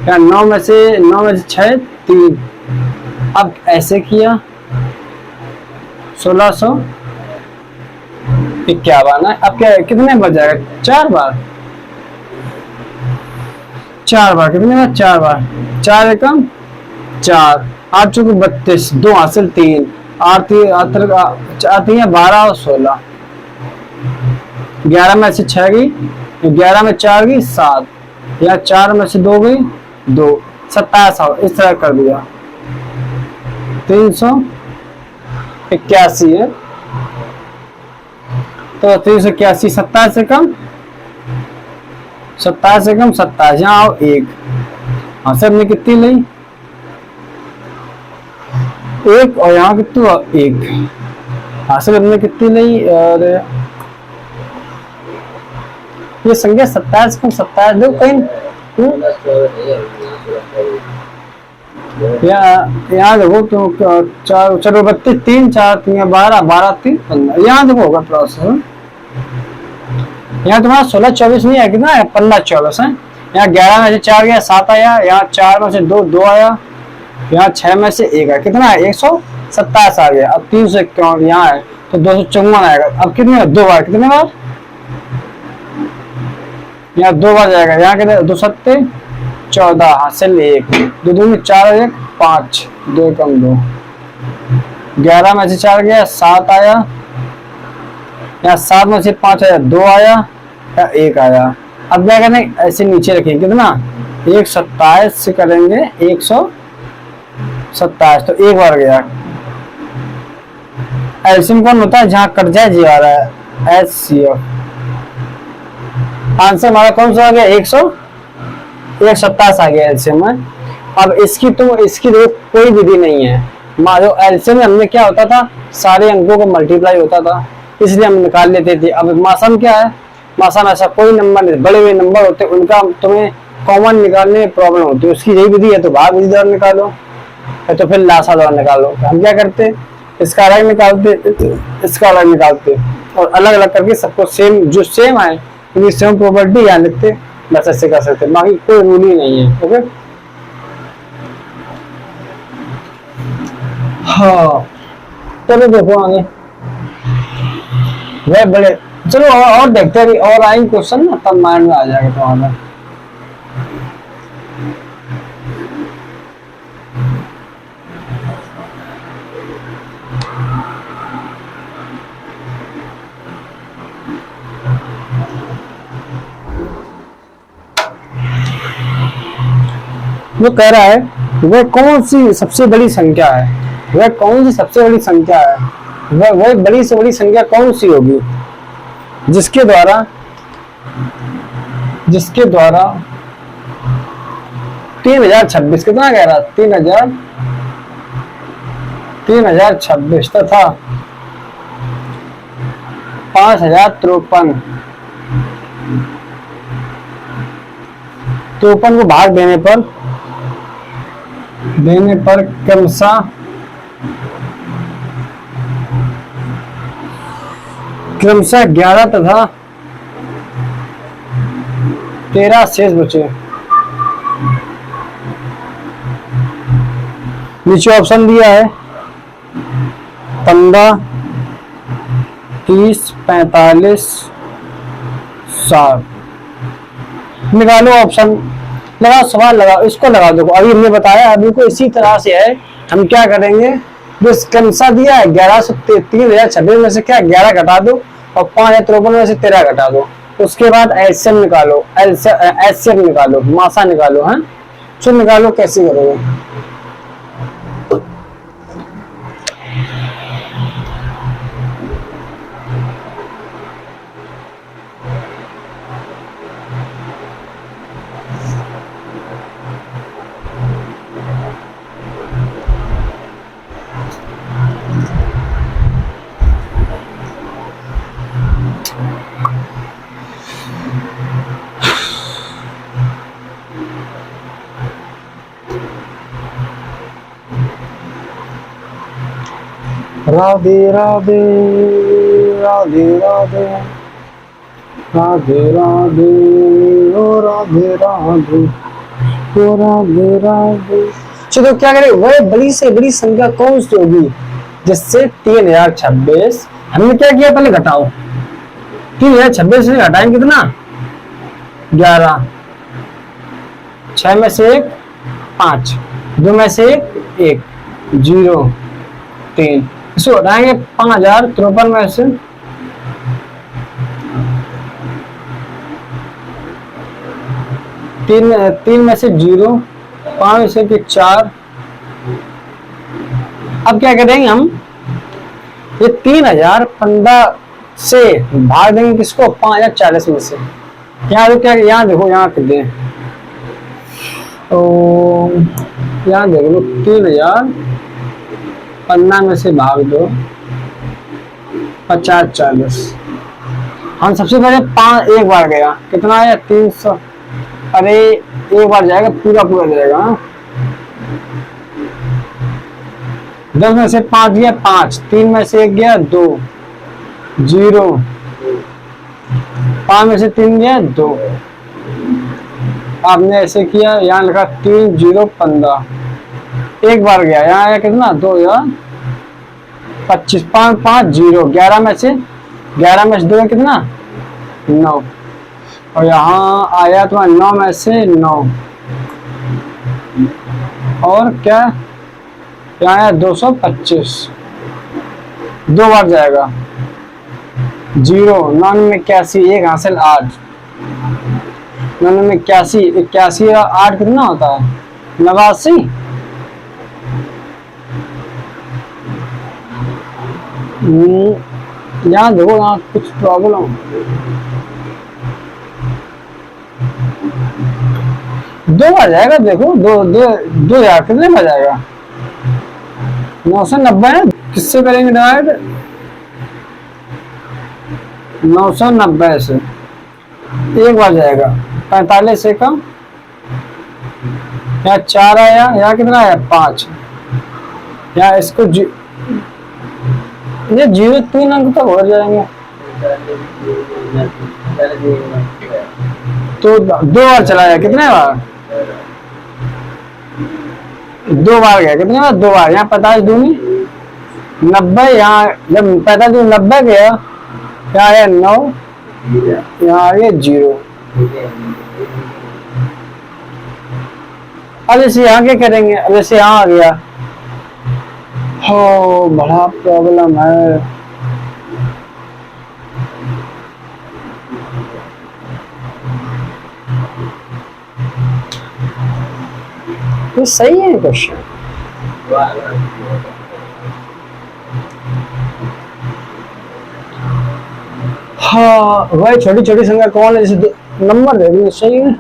यहाँ 9 में से 6, 3। अब ऐसे किया 1651 है। अब क्या कितने बच जाएगा, 4 बार, 4 बार, कितने बार, 4 बार, 4 एकम 4, 8 चौके 32, 2 हासिल 3, 8 3 12 और 16। 11 में से 6 गई, 11 में 4 गई 7, या 4 में से 2 गई 2, 27। इस तरह कर दिया। 381 है, तो 381, 27 से कम 27, यहाँ आओ 1, हाँ सब ने कितनी ली, 1, और यहाँ कितनी 1, हासिल हमने कितनी ली। और ये संख्या 27 कम 27 दो कहीं, यहाँ देखो तो 4 32, 3 4 3 12 12 3 15, यहाँ देखो होगा प्रोसेस। यहाँ तुम्हारा 16 24 नहीं है, कितना है, 15 24 है। यहाँ 11 में से 4 गया, 7 आया। यहाँ 4 में से 2 आया। यहाँ 6 में से 1 है, कितना है, 127 आ गया। अब 351 यहाँ है तो 254 आएगा। अब कितने, 2 बार, कितने बार, यहाँ 2 बार जाएगा। यहाँ कितने, 2 सत्ते 14, हासिल 1, 2 दूनी 4, 1 5, 2 कम 2। 11 में से 4 गया, 7 आया। यहाँ 7 में से 5 आया, 2 आया, या 1 आया। अब क्या करें, ऐसे नीचे रखेंगे, कितना, 127 से करेंगे 127, तो 1 बार गया। एल्सियम कौन होता है, जहां कट जाए जी आ रहा है, HCF। आंसर हमारा कौन सा आ गया, 127 आ गया एल्सियम में। अब इसकी कोई विधि नहीं है। जो एल्सियम में हमने क्या होता था, सारे अंकों को मल्टीप्लाई होता था, इसलिए हम निकाल लेते थे। अब मासा में क्या है, मासा में ऐसा कोई नंबर नहीं, बड़े हुए नंबर होते उनका तुम्हें कॉमन निकालने में प्रॉब्लम होती है। उसकी यही विधि है, तो भाग विधि द्वारा निकालो, तो फिर लासा द्वारा निकालो। हम क्या करते, इसका अलग निकालते, इसका अलग निकालते, और अलग अलग करके सबको सेम, जो सेम है उनकी सेम प्रॉपर्टी यहाँ लिखते, बस ऐसे कर सकते, बाकी कोई रूल ही नहीं है। ओके, हाँ चलो देखो आगे वह बड़े, चलो और देखते हैं, और आएंगे क्वेश्चन ना, तब माइंड में आ जाएगा तुम्हारा। वो कह रहा है वह कौन सी सबसे बड़ी संख्या है, वह कौन सी सबसे बड़ी संख्या है, वह बड़ी से बड़ी संख्या कौन सी होगी जिसके द्वारा 3026, कितना कह रहा, 3026 तथा 5053 53 को भाग देने पर क्रमशः 11 तथा 13 शेष बचे। नीचे ऑप्शन दिया है 15, 30, 45, 60। निकालो ऑप्शन, लगाओ, सवाल लगाओ, इसको लगा दो। अभी हमने बताया, अभी को इसी तरह से है। हम क्या करेंगे, जो क्रमशः दिया है 11 से 3026 में से क्या 11 घटा दो और 5053 में से 13 घटा दो। उसके बाद एलसीएम निकालो, एचसीएफ निकालो, मासा निकालो। है चलो निकालो, कैसे करोगे। राधे राधे राधे राधे राधे राधे ओ राधे राधे ओ राधे राधे। चलो क्या करें, वह बड़ी से बड़ी संख्या कौन सी होगी जिससे 3026। हमने क्या किया, पहले घटाओ। 3026 से घटाएंगे कितना, 11, 6 में से 1 5, 2 में से 1 0 3, इसको हटाएंगे 5053 में से 3 में से 0, 5 में से 4। अब क्या करेंगे हम, ये 3015 से भाग देंगे किसको, 5040 में से। यहाँ क्या, यहाँ देखो, यहाँ कर दें तो यहाँ देखो 3015 में से भाग दो 5040। हम सबसे पहले 5 एक बार गया, कितना आया 300। अरे एक बार जाएगा, पूरा जाएगा। 10 में से 5 गया 5, 3 में से 1 गया 2 0, 5 में से 3 गया 2। आपने ऐसे किया, यहाँ लिखा 3 0 15, एक बार गया, यहाँ आया कितना 2 या 25, 5 5 0, 11 में से 2 कितना 9, और यहाँ आया तुम्हारा 9 में से 9, और क्या यहाँ आया 225, 2 बार जाएगा 0, 9 में 81, 1 हासिल 8, 9 में 81, 81 और 8 कितना होता है 89। यहाँ देखो, यहाँ कुछ प्रॉब्लम, 2 बार जाएगा। देखो 2 हजार कितने में जाएगा, 990 है। किससे करेंगे डिवाइड, 990 से एक बार जाएगा, 45 से कम, यहाँ 4 आया, यहाँ कितना आया 5, यहाँ इसको ये 0 3 अंक तक हो जाएंगे। तो 2 बार चलाया, कितने बार 2 बार गया, कितने बार 2 बार। यहाँ 45 दूनी 90, यहाँ जब 45 दूनी 90 गया, यहाँ आया 9, यहाँ आ गया 0। अब जैसे यहाँ क्या करेंगे, अब जैसे यहाँ आ गया, हो बड़ा प्रॉब्लम है। तो सही है क्वेश्चन। हाँ वह छोटी छोटी संख्या कौन है, जैसे नंबर दे देंगे, सही है।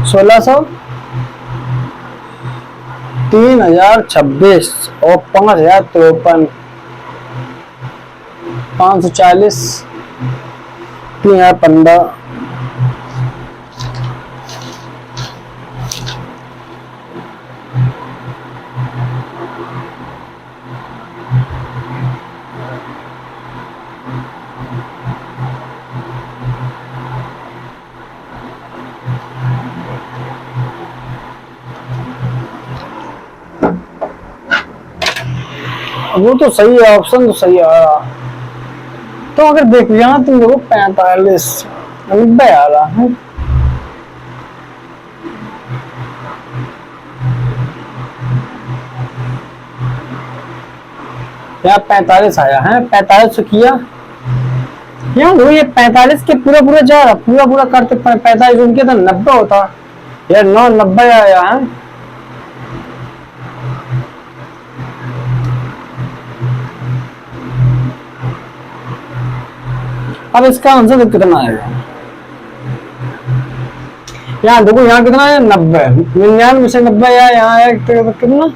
1600, 3026 और 5053, 540, 3015, वो तो सही है, ऑप्शन तो सही है। तो अगर देख यहाँ तुम देखो 45 90 आ रहा है, यहाँ 45 आया है, 45 किया यहाँ वो, ये 45 के पूरा पूरा जा रहा, पूरा पूरा करते 45 उनके तो 90 होता यार, 9 90 आया है। अब इसका आंसर कितना आएगा, यहाँ देखो यहाँ कितना है 90, 99 से 90 आया, यहाँ है कितना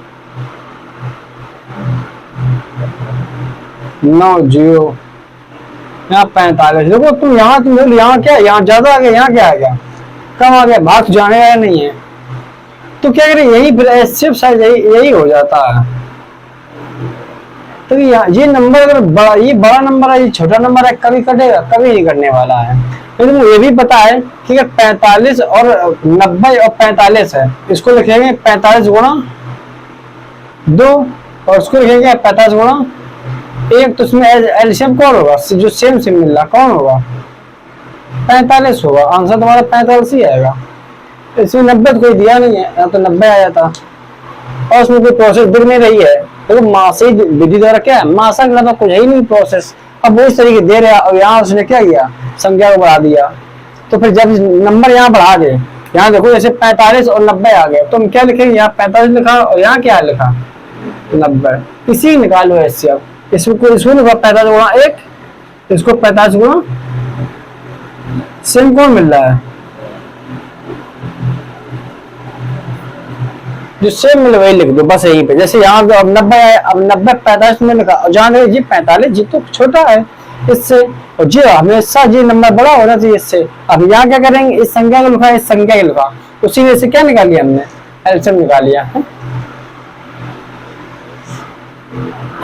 90, यहाँ 45। देखो तुम यहाँ, तुम देखो यहाँ क्या, यहाँ ज्यादा आ गया, यहाँ क्या आ गया कम आ गया, भाग जाने वाला नहीं है। तो क्या करें, यही फिर एसएफ साइज यही हो जाता है। तो ये नंबर अगर बड़ा, ये बड़ा नंबर है, ये छोटा नंबर है, कभी कटेगा, कभी नहीं कटने वाला है। लेकिन मुझे ये भी पता है कि 45 और 90 और 45 है, इसको लिखेंगे 45 गुणा 2 और इसको लिखेंगे 45 गुणा 1। तो इसमें एलसीएम कौन होगा, जो सेम सेम मिल रहा कौन होगा, 45 होगा। आंसर तुम्हारा 45 ही आएगा। इसमें 90 तो कोई दिया नहीं है, यहाँ तो 90 आया था और उसमें कोई प्रोसेस दिख नहीं रही है। देखो मासिक विधि द्वारा क्या है, मासा का कुछ है ही नहीं प्रोसेस। अब वो इस तरीके दे रहा और यहाँ उसने क्या किया, संख्या को बढ़ा दिया। तो फिर जब नंबर यहाँ बढ़ा दे, यहाँ देखो जैसे 45 और 90 आ गए, तो हम क्या लिखेंगे, यहाँ 45 लिखा और यहाँ क्या लिखा 90, इसी निकालो ऐसे। अब इसको लिखा 45 गुणा 1, इसको 45 गुणा सेम कौन मिल रहा है, जो सेम मिले वही लिख दो बस यहीं पे। जैसे यहाँ अब 90 है, अब 90 45 में लिखा और जहाँ जी 45, जी तो छोटा है इससे, और जी हमेशा जी नंबर बड़ा होना चाहिए इससे। अब यहाँ क्या करेंगे, इस संख्या को लिखा, इस संख्या को लिखा, उसी में से क्या निकाल लिया हमने, एलसीएम निकाल लिया है।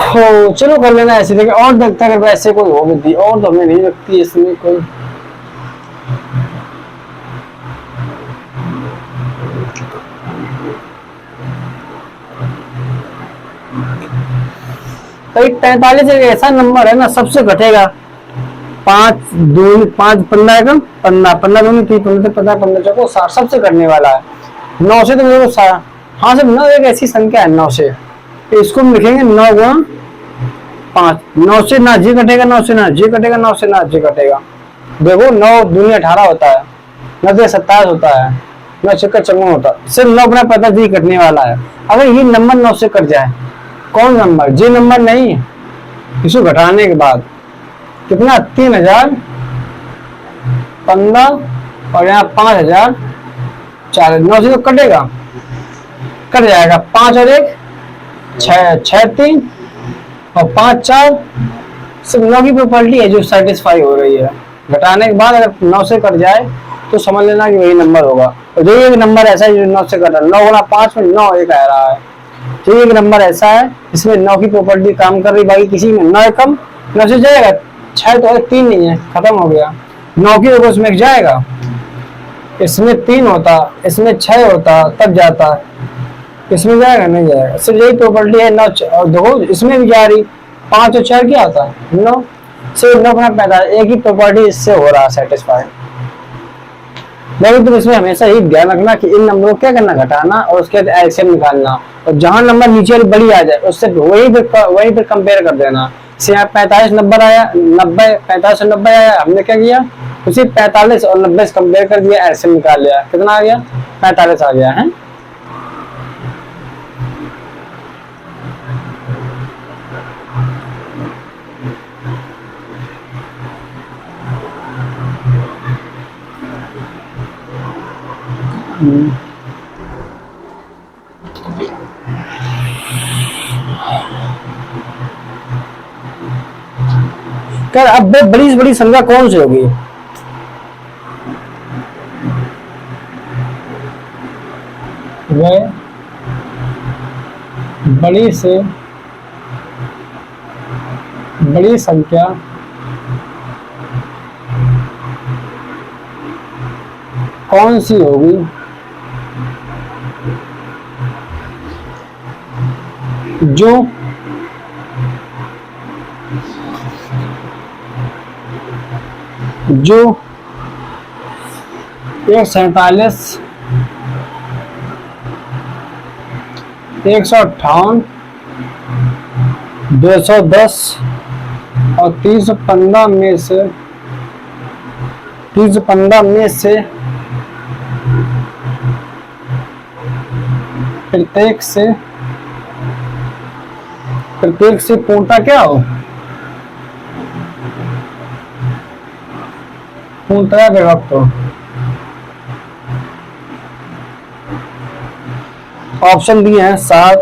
हो चलो कर लेना ऐसे, देखिए और देखता अगर ऐसे कोई हो भी, और तो हमें नहीं लगती इसमें कोई। तो 45 एक ऐसा नंबर है ना, सबसे घटेगा 5 2 5 15 का 15 15 दूनी 3 15 15 15 चौको 60 सबसे करने वाला है। 9 से तो मेरे को हाँ सिर्फ 9 एक ऐसी संख्या है 9 से, तो इसको हम लिखेंगे 9 गुणा 5। 9 से ना जी कटेगा, 9 से ना जी कटेगा, 9 से ना जी कटेगा। देखो 9 दूनी 18 होता है, 9 से 27 होता है, 9 से 54 होता है, सिर्फ 9 गुणा 45 जी कटने वाला है। अगर ये नंबर 9 से कट जाए, कौन नंबर, जी नंबर नहीं, इसको घटाने के बाद कितना 3015 और यहाँ 5004, 9 से तो कटेगा, कट जाएगा 5 और 1 6 6 3 और 5 4, सिर्फ 9 की प्रॉपर्टी है जो सेटिस्फाई हो रही है। घटाने के बाद अगर 9 से कट जाए तो समझ लेना कि वही नंबर होगा। और जो एक नंबर ऐसा है जो 9 से कटा, 9 गुणा 5 में 9 एक आ रहा है, तो एक नंबर ऐसा है इसमें 9 की प्रॉपर्टी काम कर रही, बाकी किसी में 9 कम 9 से जाएगा, 6 तो 3 नहीं है, खत्म हो गया, 9 की जगह उसमें जाएगा, इसमें 3 होता, इसमें 6 होता तब जाता, इसमें जाएगा नहीं जाएगा, सिर्फ यही प्रॉपर्टी है 9। और देखो इसमें भी जा रही 5 और 4 क्या होता है 9, सिर्फ 9 अपना पैदा, एक ही प्रॉपर्टी इससे हो रहा सेटिस्फाई। लेकिन तुम इसमें हमेशा ही ध्यान रखना कि इन नंबरों को क्या करना, घटाना और उसके बाद एलसीएम निकालना, और जहां नंबर नीचे वाली बड़ी आ जाए उससे वही फिर कंपेयर कर देना। से यहाँ 45 नंबर आया, 90 45 और 90 आया, हमने क्या किया उसी 45 और 90 से कंपेयर कर दिया, एलसीएम निकाल लिया, कितना आ गया 45 आ गया है। कर अब बड़ी से बड़ी संख्या कौन सी होगी, वह बड़ी से बड़ी संख्या कौन सी होगी जो जो 147, 158, 210 और 315 में से प्रत्येक से पूर्णता क्या हो, पूर्णता विभक्त हो। ऑप्शन दिए हैं 7,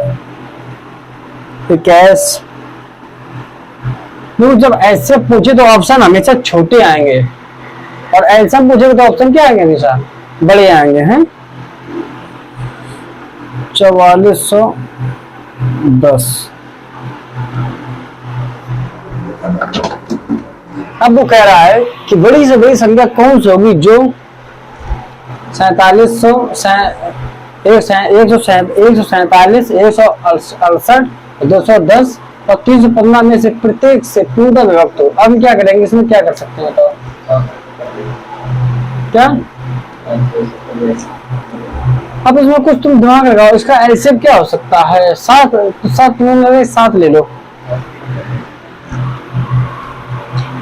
21। जब ऐसे पूछे तो ऑप्शन हमेशा छोटे आएंगे और ऐसा पूछे तो ऑप्शन क्या आएंगे, हमेशा बड़े आएंगे हैं। 4410। अब वो कह रहा है कि बड़ी से बड़ी संख्या कौन सी होगी जो 147, 147, 168, 210 और 315 में से प्रत्येक से पूर्णता विभक्त हो। अब क्या करेंगे, इसमें क्या कर सकते हैं, तो क्या अब इसमें कुछ तुम दिमाग लगाओ, इसका एलसीएम क्या हो सकता है, 7, तो 7 ले लो।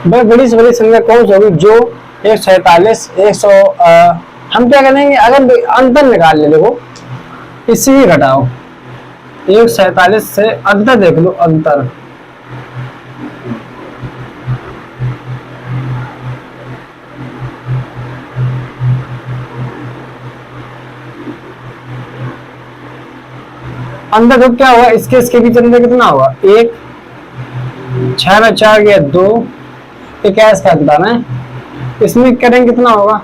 बड़ी से बड़ी संख्या कौन सी होगी जो 147, 100, हम क्या करेंगे, अगर अंतर निकाल ले, देखो इससे ही घटाओ, 147 से अंतर देख लो, अंतर अंदर तो क्या हुआ, इसके बीच अंदर कितना हुआ, 1, 6 में 4 गया 2, 21 का अंतर है। इसमें करेंगे कितना होगा,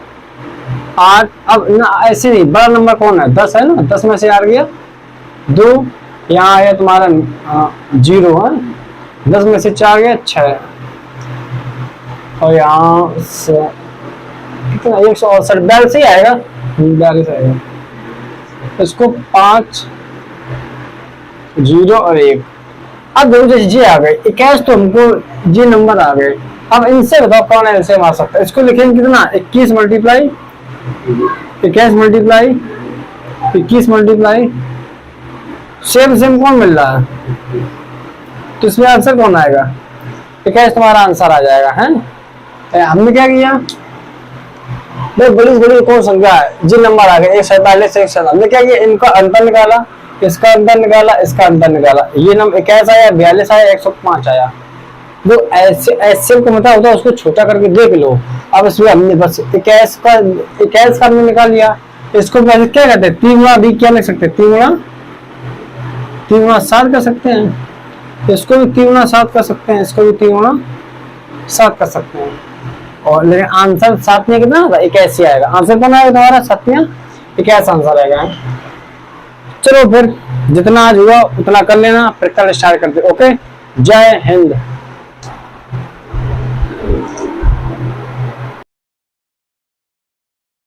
8। अब ना ऐसे नहीं, बड़ा नंबर कौन है, 10 है ना, 10 में से 8 गया 2, यहाँ आया तुम्हारा 0 है, 10 में से 4 गया 6 और यहाँ से कितना 168, 42 ही आएगा, 42 आएगा। इसको 5, 0 और 1। अब दोनों चीजें आ गए, 21 तो हमको ये नंबर आ गए। अब इनसे बताओ कौन एलसीएम आ सकता है। इसको लिखेंगे कितना, 21 मल्टीप्लाई 21 मल्टीप्लाई सेम कौन मिल रहा है, तो इसमें आंसर कौन आएगा, 21 तुम्हारा आंसर आ जाएगा है। हमने क्या किया, बड़ी कौन संख्या है, जी नंबर आ गए 147, 147। हमने क्या किया, इनका अंतर निकाला, इसका अंतर निकाला, इसका अंतर निकाला, ये नंबर 21 आया, 42 आया, 105 आया। जो ऐसे को मतलब होता है उसको छोटा करके देख लो। अब इसमें हमने बस 21 का हमने निकाल लिया, इसको वैसे क्या कहते हैं, 3 गुणा भी क्या लिख सकते हैं, 3 गुणा 7 कर सकते हैं, इसको भी 3 गुणा 7 कर सकते हैं, इसको भी 3 गुणा 7 कर सकते हैं। और लेकिन आंसर 7 में कितना होगा, 81 आएगा। आंसर कौन आएगा तुम्हारा, 7 में 81 आंसर आएगा। चलो फिर जितना आज हुआ उतना कर लेना, फिर कल स्टार्ट करते। ओके, जय हिंद।